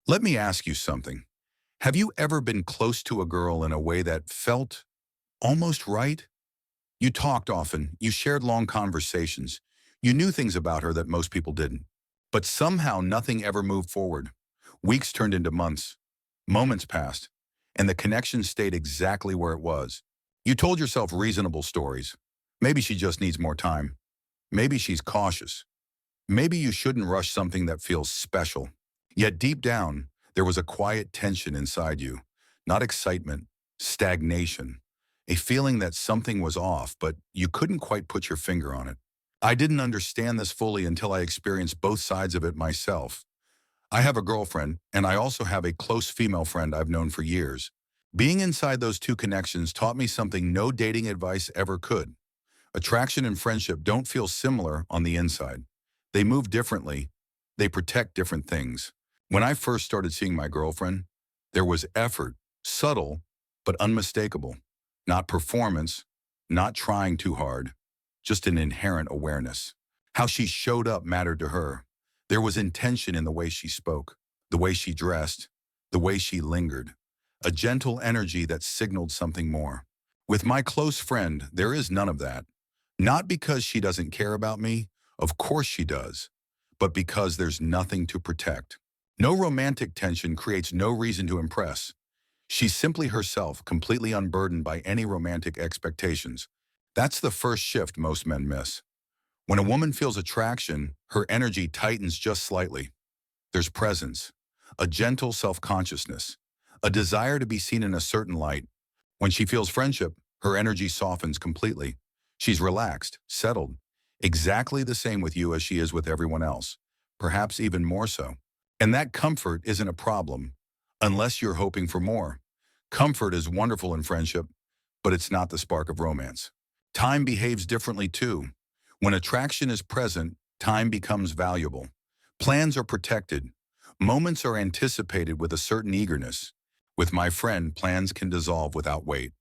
Let me ask you something. Have you ever been close to a girl in a way that felt almost right? You talked often, you shared long conversations, you knew things about her that most people didn't. But somehow nothing ever moved forward. Weeks turned into months, moments passed, and the connection stayed exactly where it was. You told yourself reasonable stories. Maybe she just needs more time. Maybe she's cautious. Maybe you shouldn't rush something that feels special. Yet deep down, there was a quiet tension inside you. Not excitement, stagnation. A feeling that something was off, but you couldn't quite put your finger on it. I didn't understand this fully until I experienced both sides of it myself. I have a girlfriend, and I also have a close female friend I've known for years. Being inside those two connections taught me something no dating advice ever could. Attraction and friendship don't feel similar on the inside. They move differently. They protect different things. When I first started seeing my girlfriend, there was effort, subtle, but unmistakable. Not performance, not trying too hard, just an inherent awareness. How she showed up mattered to her. There was intention in the way she spoke, the way she dressed, the way she lingered. A gentle energy that signaled something more. With my close friend, there is none of that. Not because she doesn't care about me, of course she does, but because there's nothing to protect. No romantic tension creates no reason to impress. She's simply herself, completely unburdened by any romantic expectations. That's the first shift most men miss. When a woman feels attraction, her energy tightens just slightly. There's presence, a gentle self-consciousness, a desire to be seen in a certain light. When she feels friendship, her energy softens completely. She's relaxed, settled, exactly the same with you as she is with everyone else, perhaps even more so. And that comfort isn't a problem, unless you're hoping for more. Comfort is wonderful in friendship, but it's not the spark of romance. Time behaves differently too. When attraction is present, time becomes valuable. Plans are protected. Moments are anticipated with a certain eagerness. With my friend, plans can dissolve without weight.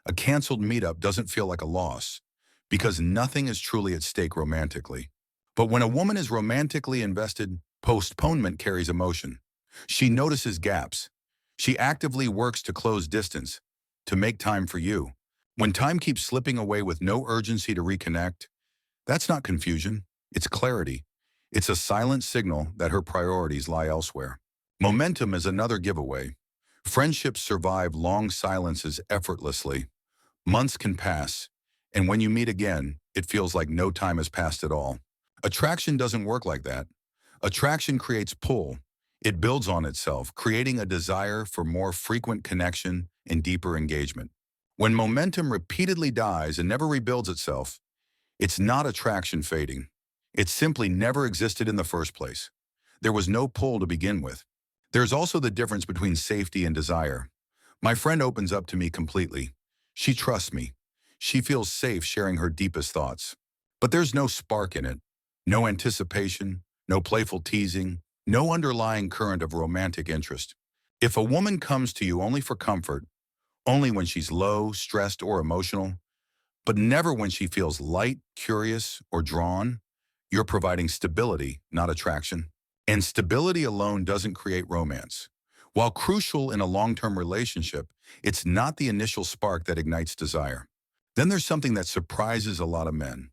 A canceled meetup doesn't feel like a loss, because nothing is truly at stake romantically. But when a woman is romantically invested, postponement carries emotion. She notices gaps. She actively works to close distance, to make time for you. When time keeps slipping away with no urgency to reconnect, that's not confusion, it's clarity. It's a silent signal that her priorities lie elsewhere. Momentum is another giveaway. Friendships survive long silences effortlessly. Months can pass, and when you meet again, it feels like no time has passed at all. Attraction doesn't work like that. Attraction creates pull. It builds on itself, creating a desire for more frequent connection and deeper engagement. When momentum repeatedly dies and never rebuilds itself, it's not attraction fading. It simply never existed in the first place. There was no pull to begin with. There's also the difference between safety and desire. My friend opens up to me completely. She trusts me. She feels safe sharing her deepest thoughts. But there's no spark in it, no anticipation, no playful teasing, no underlying current of romantic interest. If a woman comes to you only for comfort, only when she's low, stressed, or emotional, but never when she feels light, curious, or drawn, you're providing stability, not attraction. And stability alone doesn't create romance. While crucial in a long-term relationship, it's not the initial spark that ignites desire. Then there's something that surprises a lot of men.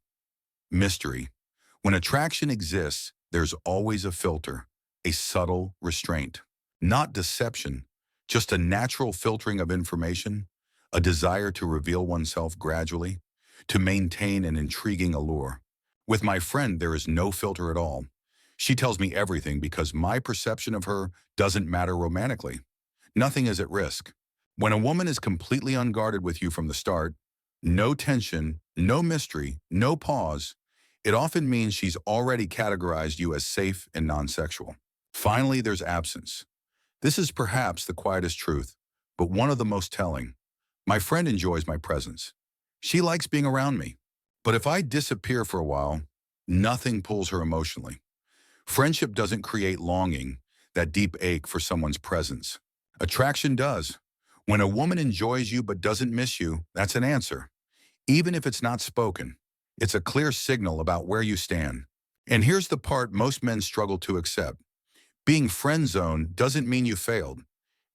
Mystery. When attraction exists, there's always a filter, a subtle restraint. Not deception, just a natural filtering of information, a desire to reveal oneself gradually, to maintain an intriguing allure. With my friend, there is no filter at all. She tells me everything because my perception of her doesn't matter romantically. Nothing is at risk. When a woman is completely unguarded with you from the start, no tension, no mystery, no pause, it often means she's already categorized you as safe and non-sexual. Finally, there's absence. This is perhaps the quietest truth, but one of the most telling. My friend enjoys my presence. She likes being around me. But if I disappear for a while, nothing pulls her emotionally. Friendship doesn't create longing, that deep ache for someone's presence. Attraction does. When a woman enjoys you but doesn't miss you, that's an answer. Even if it's not spoken, it's a clear signal about where you stand. And here's the part most men struggle to accept. Being friend-zoned doesn't mean you failed.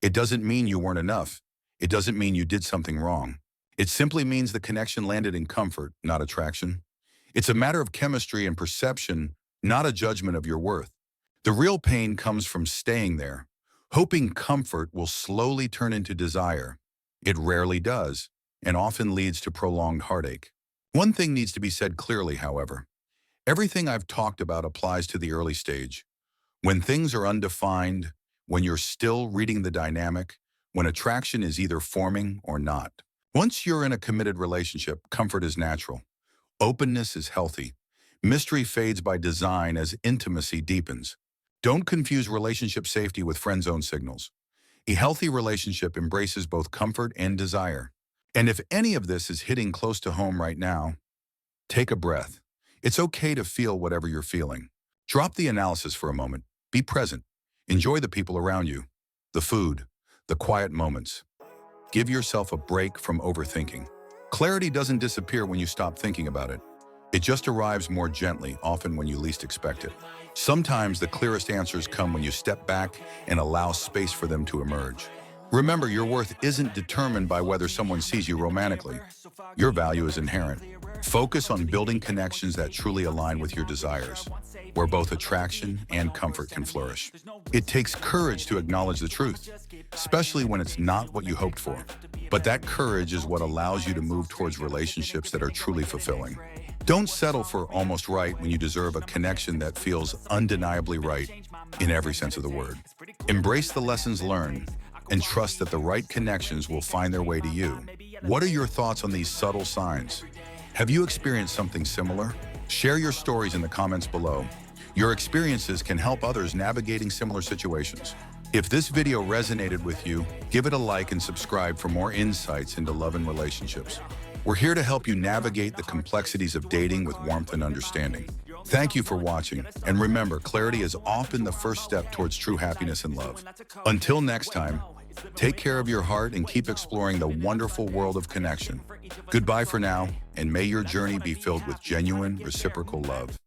It doesn't mean you weren't enough. It doesn't mean you did something wrong. It simply means the connection landed in comfort, not attraction. It's a matter of chemistry and perception, not a judgment of your worth. The real pain comes from staying there, hoping comfort will slowly turn into desire. It rarely does, and often leads to prolonged heartache. One thing needs to be said clearly, however. Everything I've talked about applies to the early stage. When things are undefined, when you're still reading the dynamic, when attraction is either forming or not. Once you're in a committed relationship, comfort is natural. Openness is healthy. Mystery fades by design as intimacy deepens. Don't confuse relationship safety with friend zone signals. A healthy relationship embraces both comfort and desire. And if any of this is hitting close to home right now, take a breath. It's okay to feel whatever you're feeling. Drop the analysis for a moment. Be present. Enjoy the people around you, the food, the quiet moments. Give yourself a break from overthinking. Clarity doesn't disappear when you stop thinking about it. It just arrives more gently, often when you least expect it. Sometimes the clearest answers come when you step back and allow space for them to emerge. Remember, your worth isn't determined by whether someone sees you romantically. Your value is inherent. Focus on building connections that truly align with your desires, where both attraction and comfort can flourish. It takes courage to acknowledge the truth, especially when it's not what you hoped for. But that courage is what allows you to move towards relationships that are truly fulfilling. Don't settle for almost right when you deserve a connection that feels undeniably right in every sense of the word. Embrace the lessons learned and trust that the right connections will find their way to you. What are your thoughts on these subtle signs? Have you experienced something similar? Share your stories in the comments below. Your experiences can help others navigating similar situations. If this video resonated with you, give it a like and subscribe for more insights into love and relationships. We're here to help you navigate the complexities of dating with warmth and understanding. Thank you for watching, and remember, clarity is often the first step towards true happiness and love. Until next time, take care of your heart and keep exploring the wonderful world of connection. Goodbye for now, and may your journey be filled with genuine, reciprocal love.